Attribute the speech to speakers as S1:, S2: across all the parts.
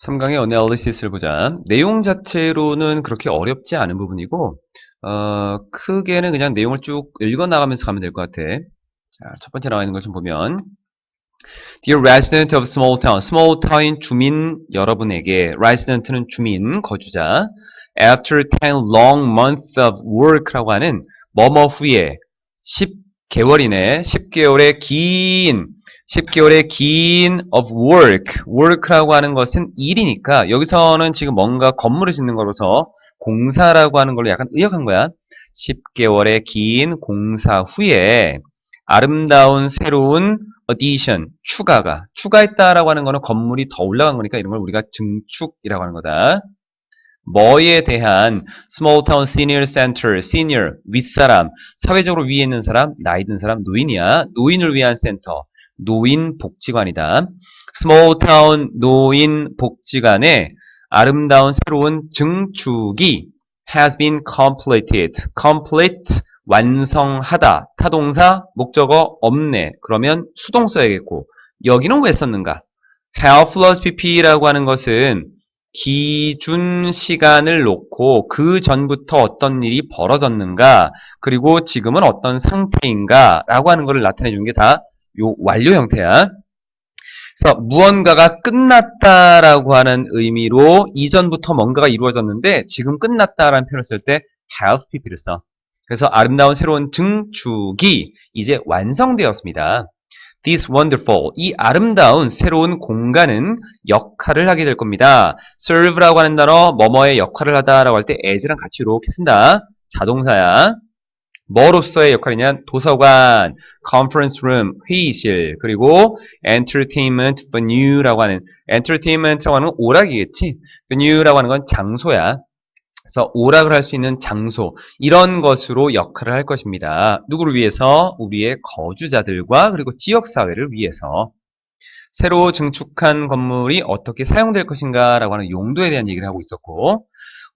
S1: 3강의 analysis를 보자. 내용 자체로는 그렇게 어렵지 않은 부분이고, 크게는 그냥 내용을 쭉 읽어 나가면서 가면 될 것 같아. 자, 첫 번째 나와 있는 걸 좀 보면, Dear resident of small town, small town 주민 여러분에게, resident는 주민, 거주자, after 10 long months of work라고 하는 뭐뭐 후에 10개월이네, 10개월의 긴 of work, work라고 하는 것은 일이니까 여기서는 지금 뭔가 건물을 짓는 거로서 공사라고 하는 걸로 약간 의역한 거야. 10개월의 긴 공사 후에 아름다운 새로운 addition, 추가했다라고 하는 거는 건물이 더 올라간 거니까 이런 걸 우리가 증축이라고 하는 거다. 뭐에 대한 small town senior center, senior, 윗사람, 사회적으로 위에 있는 사람, 나이 든 사람, 노인이야. 노인을 위한 센터, 노인 복지관이다. small town 노인 복지관의 아름다운 새로운 증축이 has been completed. complete, 완성하다. 타동사, 목적어 없네. 그러면 수동 써야겠고 여기는 왜 썼는가? have plus pp라고 하는 것은 기준 시간을 놓고 그 전부터 어떤 일이 벌어졌는가 그리고 지금은 어떤 상태인가 라고 하는 것을 나타내 주는 게 다 요 완료 형태야. 그래서 무언가가 끝났다라고 하는 의미로 이전부터 뭔가가 이루어졌는데 지금 끝났다라는 표현을 쓸 때 has pp를 써. 그래서 아름다운 새로운 증축이 이제 완성되었습니다. This wonderful, 이 아름다운 새로운 공간은 역할을 하게 될 겁니다. serve라고 하는 단어, 뭐뭐의 역할을 하다라고 할 때 as랑 같이 이렇게 쓴다. 자동사야. 뭐로서의 역할이냐? 도서관, conference room, 회의실, 그리고 entertainment venue라고 하는, entertainment라고 하는 건 오락이겠지? venue라고 하는 건 장소야. 그래서 오락을 할 수 있는 장소, 이런 것으로 역할을 할 것입니다. 누구를 위해서? 우리의 거주자들과 그리고 지역사회를 위해서. 새로 증축한 건물이 어떻게 사용될 것인가 라고 하는 용도에 대한 얘기를 하고 있었고,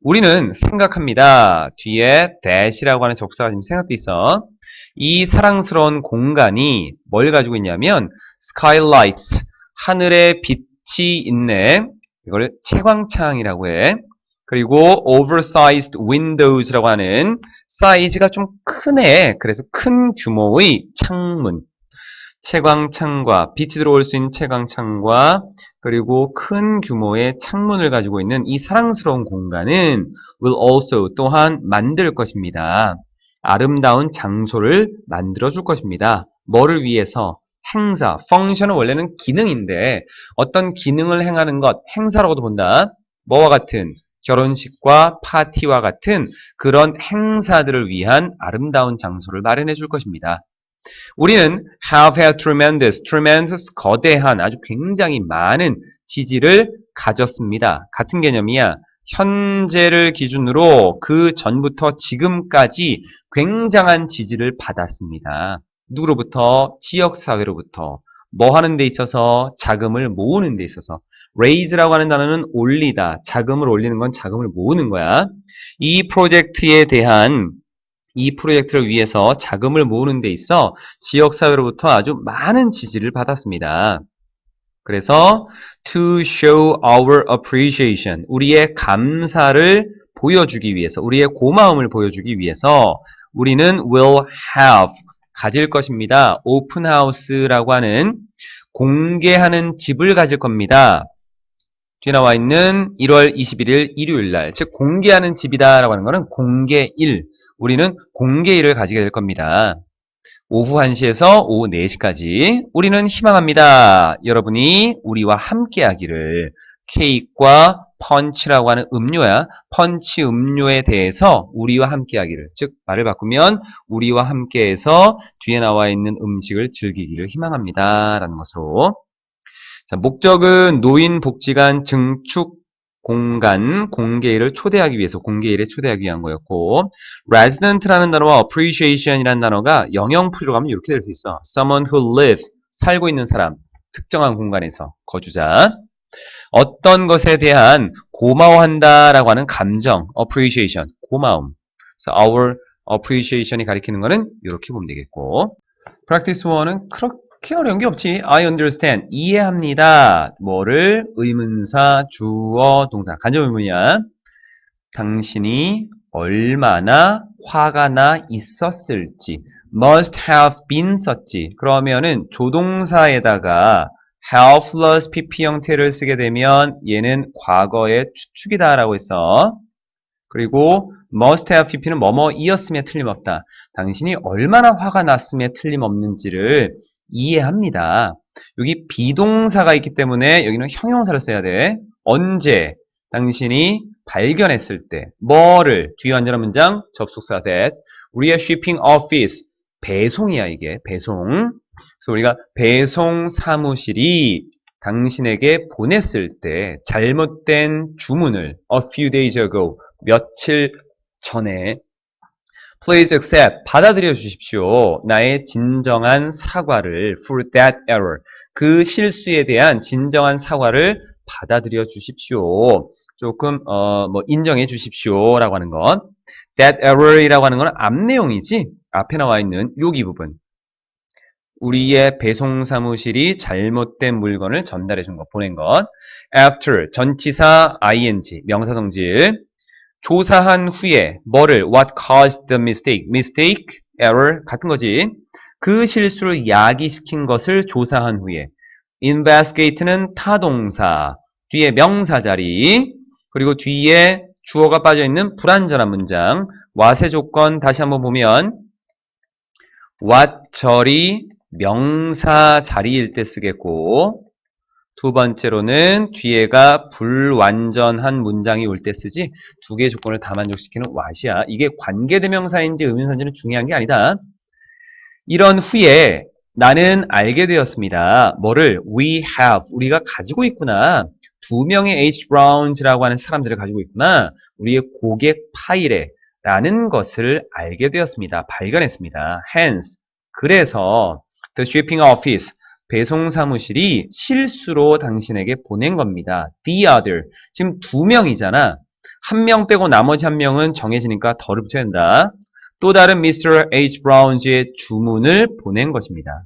S1: 우리는 생각합니다. 뒤에 that이라고 하는 접사가 지금 생각돼 있어. 이 사랑스러운 공간이 뭘 가지고 있냐면 skylights, 하늘에 빛이 있네. 이걸 채광창이라고 해. 그리고 oversized windows라고 하는 사이즈가 좀 크네. 그래서 큰 규모의 창문. 채광창과 빛이 들어올 수 있는 채광창과 그리고 큰 규모의 창문을 가지고 있는 이 사랑스러운 공간은 will also 또한 만들 것입니다. 아름다운 장소를 만들어 줄 것입니다. 뭐를 위해서? 행사, function은 원래는 기능인데 어떤 기능을 행하는 것, 행사라고도 본다. 뭐와 같은? 결혼식과 파티와 같은 그런 행사들을 위한 아름다운 장소를 마련해 줄 것입니다. 우리는 have had tremendous, 거대한, 아주 굉장히 많은 지지를 가졌습니다. 같은 개념이야. 현재를 기준으로 그 전부터 지금까지 굉장한 지지를 받았습니다. 누구로부터? 지역사회로부터. 뭐 하는 데 있어서? 자금을 모으는 데 있어서. raise라고 하는 단어는 올리다. 자금을 올리는 건 자금을 모으는 거야. 이 프로젝트를 위해서 자금을 모으는 데 있어 지역사회로부터 아주 많은 지지를 받았습니다. 그래서 to show our appreciation, 우리의 감사를 보여주기 위해서, 우리의 고마움을 보여주기 위해서 우리는 will have, 가질 것입니다. open house라고 하는 공개하는 집을 가질 겁니다. 뒤에 나와 있는 1월 21일 일요일날, 즉 공개하는 집이다라고 하는 것은 공개일, 우리는 공개일을 가지게 될 겁니다. 오후 1시에서 오후 4시까지 우리는 희망합니다. 여러분이 우리와 함께 하기를. 케이크와 펀치라고 하는 음료야. 펀치 음료에 대해서 우리와 함께 하기를. 즉 말을 바꾸면 우리와 함께해서 뒤에 나와 있는 음식을 즐기기를 희망합니다. 라는 것으로. 자, 목적은 노인복지관 증축 공간 공개일을 초대하기 위해서 공개일에 초대하기 위한 거였고, resident라는 단어와 appreciation이라는 단어가 영영풀이로 가면 이렇게 될 수 있어. someone who lives, 살고 있는 사람, 특정한 공간에서 거주자. 어떤 것에 대한 고마워한다라고 하는 감정, appreciation, 고마움. 그래서 our appreciation이 가리키는 거는 이렇게 보면 되겠고, practice 1은 그렇게 그렇게 어려운 게 없지. I understand. 이해합니다. 뭐를? 의문사, 주어, 동사. 간접 의문이야. 당신이 얼마나 화가 나 있었을지. must have been 썼지. 그러면은 조동사에다가 have plus pp 형태를 쓰게 되면 얘는 과거의 추측이다 라고 했어. 그리고 must have pp는 뭐뭐이었음에 틀림없다. 당신이 얼마나 화가 났음에 틀림없는지를 이해합니다. 여기 비동사가 있기 때문에 여기는 형용사를 써야 돼. 언제? 당신이 발견했을 때. 뭐를? 뒤에 완전한 문장 접속사 that. 우리의 shipping office. 배송이야 이게. 배송. 그래서 우리가 배송 사무실이 당신에게 보냈을 때 잘못된 주문을 a few days ago. 며칠 전에 Please accept, 받아들여 주십시오. 나의 진정한 사과를 for that error. 그 실수에 대한 진정한 사과를 받아들여 주십시오. 조금 인정해 주십시오 라고 하는 것. That error이라고 하는 건 앞 내용이지. 앞에 나와 있는 여기 부분. 우리의 배송 사무실이 잘못된 물건을 전달해 준 것, 보낸 것. After, 전치사 ing, 명사성질. 조사한 후에 뭐를 what caused the mistake, mistake, error 같은 거지. 그 실수를 야기시킨 것을 조사한 후에 investigate는 타동사, 뒤에 명사 자리, 그리고 뒤에 주어가 빠져있는 불완전한 문장. 와세 조건 다시 한번 보면 what 절이 명사 자리일 때 쓰겠고, 두 번째로는 뒤에가 불완전한 문장이 올 때 쓰지. 두 개의 조건을 다 만족시키는 what이야. 이게 관계대명사인지 의문사인지는 중요한 게 아니다. 이런 후에 나는 알게 되었습니다. 뭐를? We have. 우리가 가지고 있구나. 두 명의 H. Browns라고 하는 사람들을 가지고 있구나. 우리의 고객 파일에 라는 것을 알게 되었습니다. 발견했습니다. Hence. 그래서 the shipping office. 배송 사무실이 실수로 당신에게 보낸 겁니다. The other. 지금 두 명이잖아. 한 명 빼고 나머지 한 명은 정해지니까 덜을 붙여야 된다. 또 다른 Mr. H. Browns의 주문을 보낸 것입니다.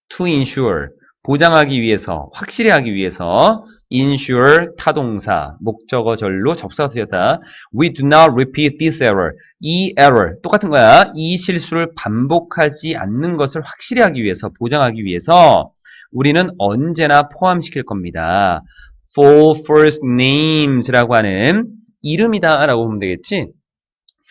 S1: To ensure. 보장하기 위해서, 확실히 하기 위해서 ensure 타동사, 목적어절로 접수가 되었다. We do not repeat this error. 이 error, 똑같은 거야. 이 실수를 반복하지 않는 것을 확실히 하기 위해서, 보장하기 위해서 우리는 언제나 포함시킬 겁니다. Full first names라고 하는 이름이다 라고 보면 되겠지.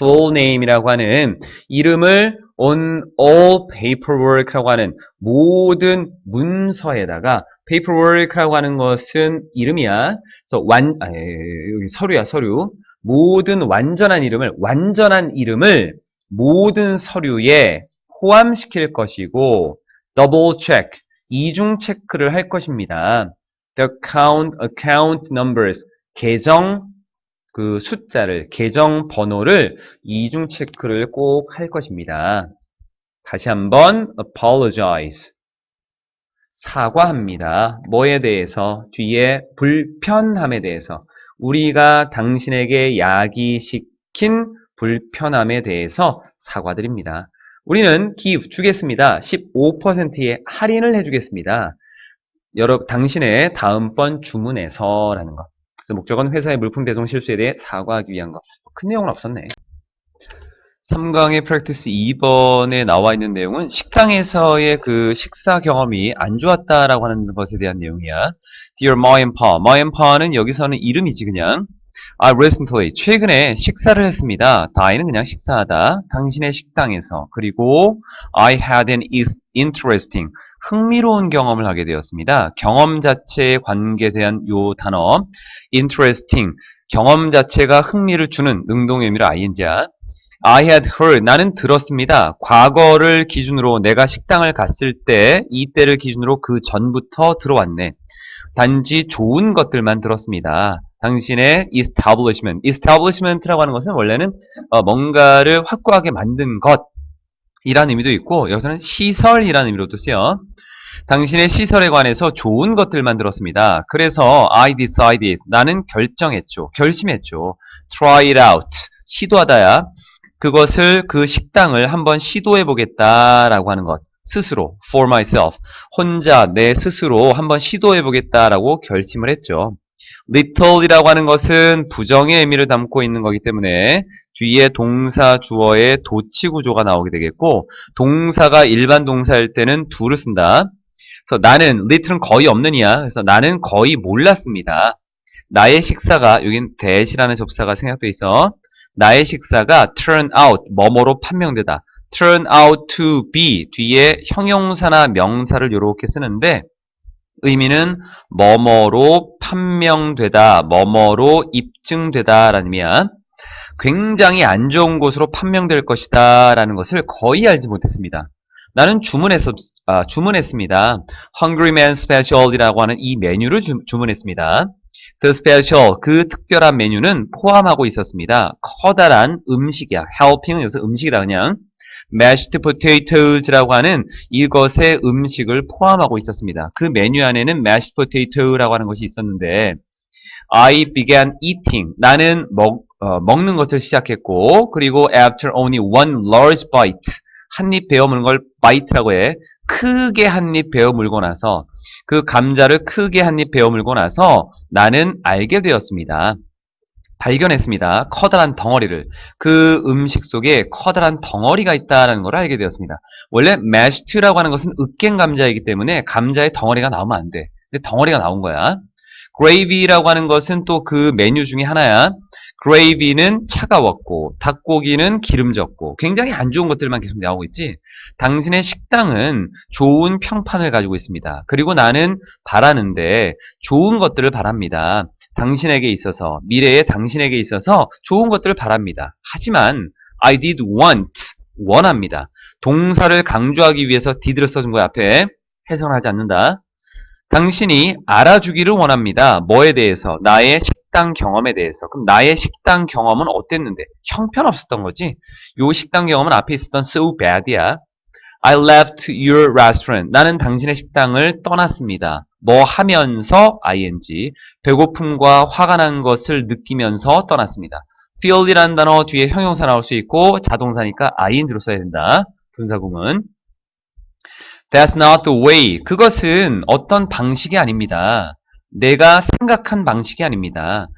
S1: Full name이라고 하는 이름을 on all paperwork라고 하는 모든 문서에다가 paperwork라고 하는 것은 이름이야. 그래서 여기 서류야, 서류. 모든 완전한 이름을 모든 서류에 포함시킬 것이고 double check, 이중 체크를 할 것입니다. The account numbers, 계정 그 숫자를, 계정 번호를 이중 체크를 꼭 할 것입니다. 다시 한번 apologize. 사과합니다. 뭐에 대해서? 뒤에 불편함에 대해서. 우리가 당신에게 야기시킨 불편함에 대해서 사과드립니다. 우리는 give 주겠습니다. 15%의 할인을 해주겠습니다. 당신의 다음번 주문에서라는 것. 그래서 목적은 회사의 물품 배송 실수에 대해 사과하기 위한 것. 큰 내용은 없었네. 3강의 프랙티스 2번에 나와 있는 내용은 식당에서의 그 식사 경험이 안 좋았다라고 하는 것에 대한 내용이야. Dear Ma and Pa. Ma and Pa는 여기서는 이름이지 그냥. I recently. 최근에 식사를 했습니다. die는 그냥 식사하다. 당신의 식당에서. 그리고 I had an interesting. 흥미로운 경험을 하게 되었습니다. 경험 자체에 관계된 요 단어. interesting. 경험 자체가 흥미를 주는 능동의 의미로 ing야. I had heard. 나는 들었습니다. 과거를 기준으로 내가 식당을 갔을 때, 이때를 기준으로 그 전부터 들어왔네. 단지 좋은 것들만 들었습니다. 당신의 establishment라고 하는 것은 원래는 뭔가를 확고하게 만든 것이라는 의미도 있고, 여기서는 시설이라는 의미로도 쓰여. 당신의 시설에 관해서 좋은 것들만 들었습니다. 그래서 I decided. 나는 결심했죠. Try it out. 시도하다야. 그 식당을 한번 시도해보겠다라고 하는 것. 스스로, for myself. 혼자 내 스스로 한번 시도해보겠다라고 결심을 했죠. little이라고 하는 것은 부정의 의미를 담고 있는 거기 때문에 뒤에 동사 주어의 도치 구조가 나오게 되겠고 동사가 일반 동사일 때는 do를 쓴다. 그래서 나는 little은 거의 없느냐. 그래서 나는 거의 몰랐습니다. 나의 식사가 여긴 that이라는 접사가 생략돼 있어. 나의 식사가 turn out 뭐뭐로 판명되다. turn out to be 뒤에 형용사나 명사를 이렇게 쓰는데 의미는 뭐뭐로 판명되다, 뭐뭐로 입증되다 라는 의미야. 굉장히 안 좋은 곳으로 판명될 것이다 라는 것을 거의 알지 못했습니다. 나는 주문했습니다. Hungry Man Special이라고 하는 이 메뉴를 주문했습니다. The Special, 그 특별한 메뉴는 포함하고 있었습니다. 커다란 음식이야. Helping은 여기서 음식이라 그냥. Mashed Potatoes라고 하는 이것의 음식을 포함하고 있었습니다. 그 메뉴 안에는 Mashed Potato라고 하는 것이 있었는데 I began eating. 나는 먹는 것을 시작했고 그리고 after only one large bite. 한 입 베어 물는 걸 bite라고 해. 크게 한 입 베어 물고 나서 그 감자를 크게 한 입 베어 물고 나서 나는 알게 되었습니다. 발견했습니다. 커다란 덩어리를. 그 음식 속에 커다란 덩어리가 있다는 걸 알게 되었습니다. 원래 mashed라고 하는 것은 으깬 감자이기 때문에 감자에 덩어리가 나오면 안 돼. 근데 덩어리가 나온 거야. gravy라고 하는 것은 또 그 메뉴 중에 하나야. gravy는 차가웠고 닭고기는 기름졌고 굉장히 안 좋은 것들만 계속 나오고 있지. 당신의 식당은 좋은 평판을 가지고 있습니다. 그리고 나는 바라는데 좋은 것들을 바랍니다. 당신에게 있어서 미래의 당신에게 있어서 좋은 것들을 바랍니다. 하지만 I did want 원합니다. 동사를 강조하기 위해서 did를 써준 거야. 앞에 해석을 하지 않는다. 당신이 알아주기를 원합니다. 뭐에 대해서? 나의 식당 경험에 대해서. 그럼 나의 식당 경험은 어땠는데? 형편없었던 거지. 요 식당 경험은 앞에 있었던 so bad이야. I left your restaurant. 나는 당신의 식당을 떠났습니다. 뭐 하면서 ing. 배고픔과 화가 난 것을 느끼면서 떠났습니다. feel이라는 단어 뒤에 형용사 나올 수 있고 자동사니까 ing로 써야 된다. 분사구문. That's not the way. 그것은 어떤 방식이 아닙니다. 내가 생각한 방식이 아닙니다.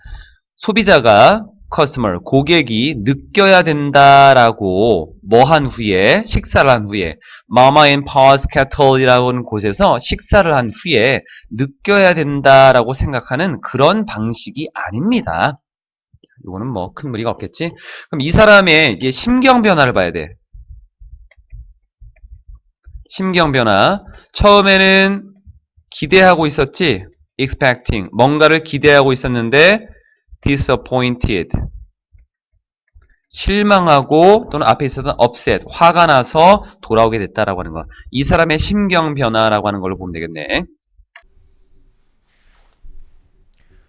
S1: 소비자가 customer, 고객이 느껴야 된다라고 뭐 한 후에, 식사를 한 후에 Mama and Pa's Kettle이라고 하는 곳에서 식사를 한 후에 느껴야 된다라고 생각하는 그런 방식이 아닙니다. 이거는 뭐 큰 무리가 없겠지? 그럼 이 사람의 이제 심경 변화를 봐야 돼. 심경 변화. 처음에는 기대하고 있었지. expecting. 뭔가를 기대하고 있었는데 disappointed. 실망하고 또는 앞에 있었던 upset. 화가 나서 돌아오게 됐다라고 하는 거. 이 사람의 심경 변화라고 하는 걸로 보면 되겠네.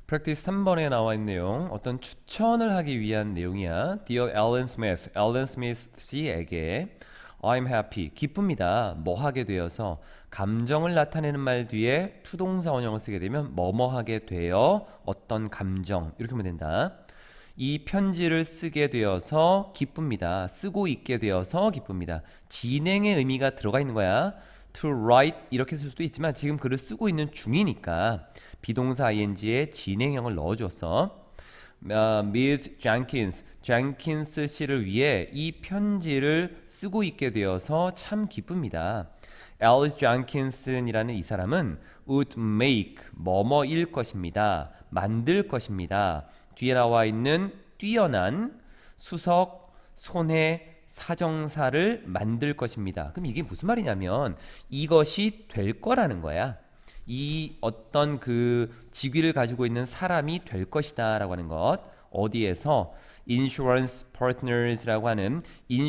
S1: 프랙티스 3번에 나와 있는 내용, 어떤 추천을 하기 위한 내용이야. Dear Alan Smith, Alan Smith 씨에게 I'm happy, 기쁩니다. 뭐 하게 되어서 감정을 나타내는 말 뒤에 투동사 원형을 쓰게 되면 뭐뭐 하게 되어 어떤 감정 이렇게 하면 된다. 이 편지를 쓰게 되어서 기쁩니다. 쓰고 있게 되어서 기쁩니다. 진행의 의미가 들어가 있는 거야. To write 이렇게 쓸 수도 있지만 지금 글을 쓰고 있는 중이니까 비동사 ing에 진행형을 넣어줬어. Miss Jenkins, 젠킨스 씨를 위해 이 편지를 쓰고 있게 되어서 참 기쁩니다. Alice Jenkins이라는 이 사람은 would make 뭐뭐일 것입니다. 만들 것입니다. 뒤에 나와 있는 뛰어난 수석, 손해, 사정사를 만들 것입니다. 그럼 이게 무슨 말이냐면 이것이 될 거라는 거야. 이 어떤 그 직위를 가지고 있는 사람이 될 것이다 라고 하는 것. 어디에서? Insurance Partners라고 하는 이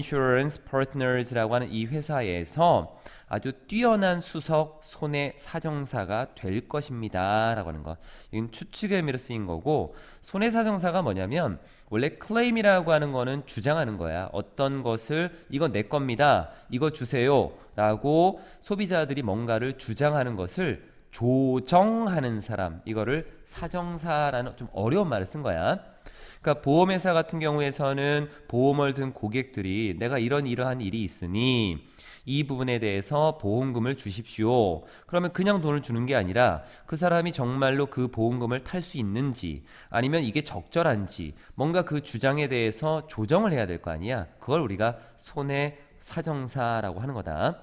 S1: 회사에서 아주 뛰어난 수석 손해 사정사가 될 것입니다 라고 하는 것. 이건 추측의 의미로 쓰인 거고, 손해 사정사가 뭐냐면 원래 claim이라고 하는 거는 주장하는 거야. 어떤 것을 이건 내 겁니다, 이거 주세요 라고 소비자들이 뭔가를 주장하는 것을 조정하는 사람, 이거를 사정사라는 좀 어려운 말을 쓴 거야. 그러니까 보험회사 같은 경우에서는 보험을 든 고객들이 내가 이러한 일이 있으니 이 부분에 대해서 보험금을 주십시오. 그러면 그냥 돈을 주는 게 아니라 그 사람이 정말로 그 보험금을 탈 수 있는지 아니면 이게 적절한지 뭔가 그 주장에 대해서 조정을 해야 될 거 아니야. 그걸 우리가 손해사정사라고 하는 거다.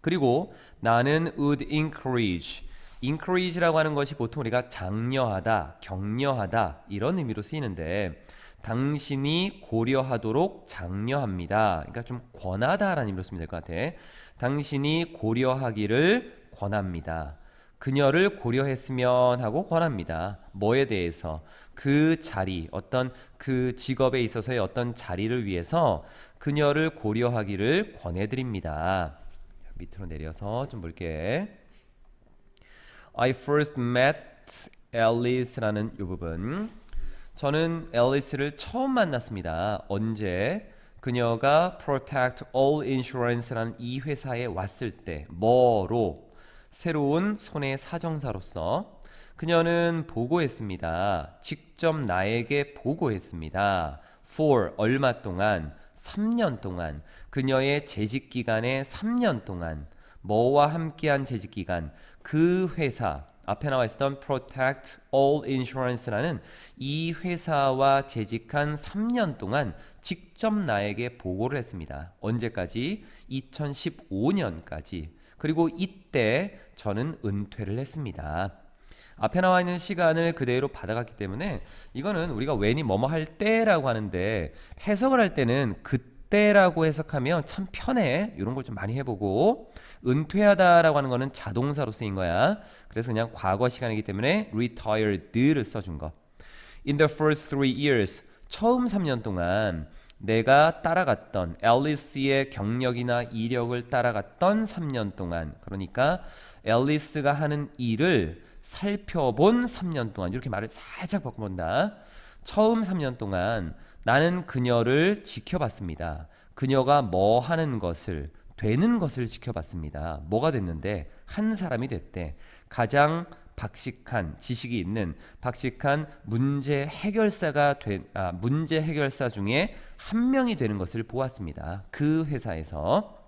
S1: 그리고 나는 would encourage라고 하는 것이 보통 우리가 장려하다, 격려하다 이런 의미로 쓰이는데 당신이 고려하도록 장려합니다. 그러니까 좀 권하다라는 의미로 쓰면 될 것 같아. 당신이 고려하기를 권합니다. 그녀를 고려했으면 하고 권합니다. 뭐에 대해서? 그 자리, 어떤 그 직업에 있어서의 어떤 자리를 위해서 그녀를 고려하기를 권해드립니다. 밑으로 내려서 좀 볼게. I first met Alice라는 이 부분. 저는 앨리스를 처음 만났습니다. 언제? 그녀가 Protect All Insurance라는 이 회사에 왔을 때. 뭐로? 새로운 손해사정사로서. 그녀는 보고했습니다. 직접 나에게 보고했습니다. For 얼마 동안? 3년 동안. 그녀의 재직기간의 3년 동안. 뭐와 함께한 재직기간? 그 회사. 앞에 나와 있었던 Protect All Insurance라는 이 회사와 재직한 3년 동안 직접 나에게 보고를 했습니다. 언제까지? 2015년까지. 그리고 이때 저는 은퇴를 했습니다. 앞에 나와 있는 시간을 그대로 받아갔기 때문에 이거는 우리가 when이 뭐뭐 할 때라고 하는데 해석을 할 때는 그때라고 해석하면 참 편해. 이런 걸 좀 많이 해보고 은퇴하다라고 하는 거는 자동사로 쓰인 거야. 그래서 그냥 과거 시간이기 때문에 retired를 써준 거. In the first 3 years, 처음 3년 동안 내가 따라갔던 앨리스의 경력이나 이력을 따라갔던 3년 동안, 그러니까 앨리스가 하는 일을 살펴본 3년 동안, 이렇게 말을 살짝 바꿔본다. 처음 3년 동안 나는 그녀를 지켜봤습니다. 그녀가 뭐 하는 것을, 되는 것을 지켜봤습니다. 뭐가 됐는데? 한 사람이 됐대. 가장 박식한, 지식이 있는 박식한 문제 해결사 중에 한 명이 되는 것을 보았습니다. 그 회사에서.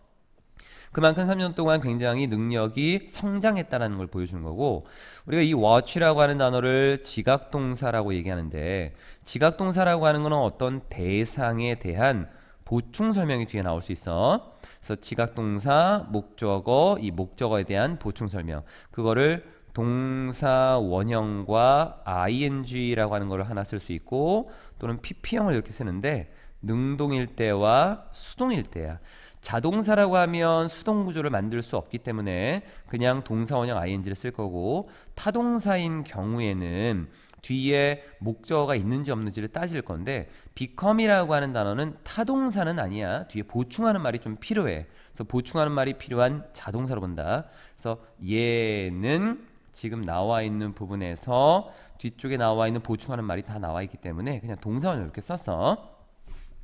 S1: 그만큼 3년 동안 굉장히 능력이 성장했다는 걸 보여주는 거고, 우리가 이 watch라고 하는 단어를 지각동사라고 얘기하는데, 지각동사라고 하는 것은 어떤 대상에 대한 보충 설명이 뒤에 나올 수 있어. 그래서 지각동사, 목적어, 이 목적어에 대한 보충 설명, 그거를 동사 원형과 ing라고 하는 걸 하나 쓸 수 있고, 또는 pp형을 이렇게 쓰는데 능동일 때와 수동일 때야. 자동사라고 하면 수동 구조를 만들 수 없기 때문에 그냥 동사 원형 ing를 쓸 거고, 타동사인 경우에는 뒤에 목적어가 있는지 없는지를 따질 건데, become이라고 하는 단어는 타동사는 아니야. 뒤에 보충하는 말이 좀 필요해. 그래서 보충하는 말이 필요한 자동사로 본다. 그래서 얘는 지금 나와 있는 부분에서 뒤쪽에 나와 있는 보충하는 말이 다 나와 있기 때문에 그냥 동사원을 이렇게 썼어.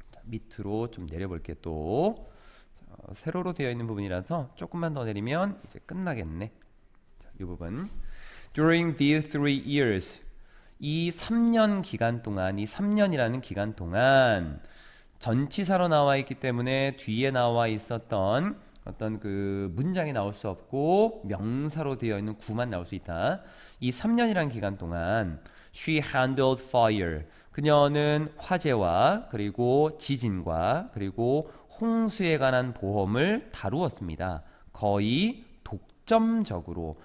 S1: 자, 밑으로 좀 내려볼게. 또 세로로 되어 있는 부분이라서 조금만 더 내리면 이제 끝나겠네. 자, 이 부분. During these 3 years, 이 3년 기간 동안, 이 3년이라는 기간 동안 전치사로 나와 있기 때문에 뒤에 나와 있었던 어떤 그 문장이 나올 수 없고 명사로 되어 있는 구만 나올 수 있다. 이 3년이라는 기간 동안 she handled fire. 그녀는 화재와 그리고 지진과 그리고 홍수에 관한 보험을 다루었습니다. 거의 독점적으로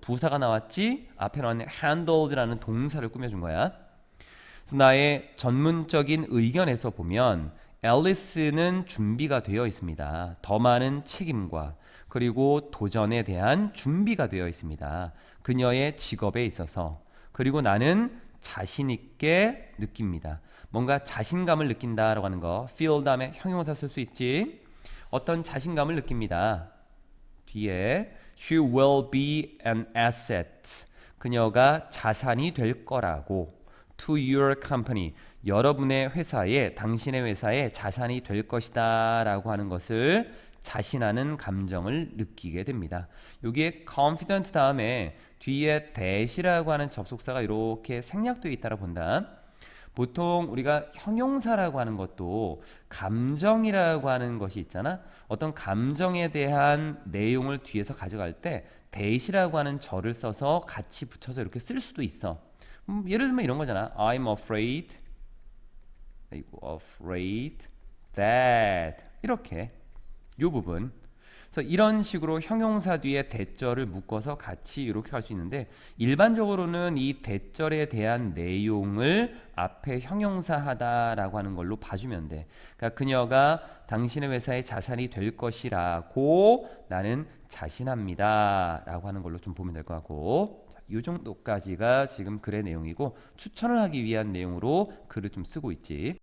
S1: 부사가 나왔지, 앞에 나온 handled라는 동사를 꾸며준 거야. 그래서 나의 전문적인 의견에서 보면 앨리스는 준비가 되어 있습니다. 더 많은 책임과 그리고 도전에 대한 준비가 되어 있습니다. 그녀의 직업에 있어서. 그리고 나는 자신 있게 느낍니다. 뭔가 자신감을 느낀다라고 하는 거, feel 다음에 형용사 쓸 수 있지. 어떤 자신감을 느낍니다. 뒤에 she will be an asset. 그녀가 자산이 될 거라고. to your company. 여러분의 회사에, 당신의 회사에 자산이 될 것이다 라고 하는 것을 자신하는 감정을 느끼게 됩니다. 여기에 confident 다음에 뒤에 that이라고 하는 접속사가 이렇게 생략되어 있다고 본다. 보통 우리가 형용사라고 하는 것도 감정이라고 하는 것이 있잖아. 어떤 감정에 대한 내용을 뒤에서 가져갈 때 that이라고 하는 절을 써서 같이 붙여서 이렇게 쓸 수도 있어. 예를 들면 이런 거잖아. I'm afraid that 이렇게 요 부분. 그래서 이런 식으로 형용사 뒤에 대절을 묶어서 같이 이렇게 갈 수 있는데 일반적으로는 이 대절에 대한 내용을 앞에 형용사하다라고 하는 걸로 봐주면 돼. 그러니까 그녀가 당신의 회사의 자산이 될 것이라고 나는 자신합니다 라고 하는 걸로 좀 보면 될 것 같고, 이 정도까지가 지금 글의 내용이고 추천을 하기 위한 내용으로 글을 좀 쓰고 있지.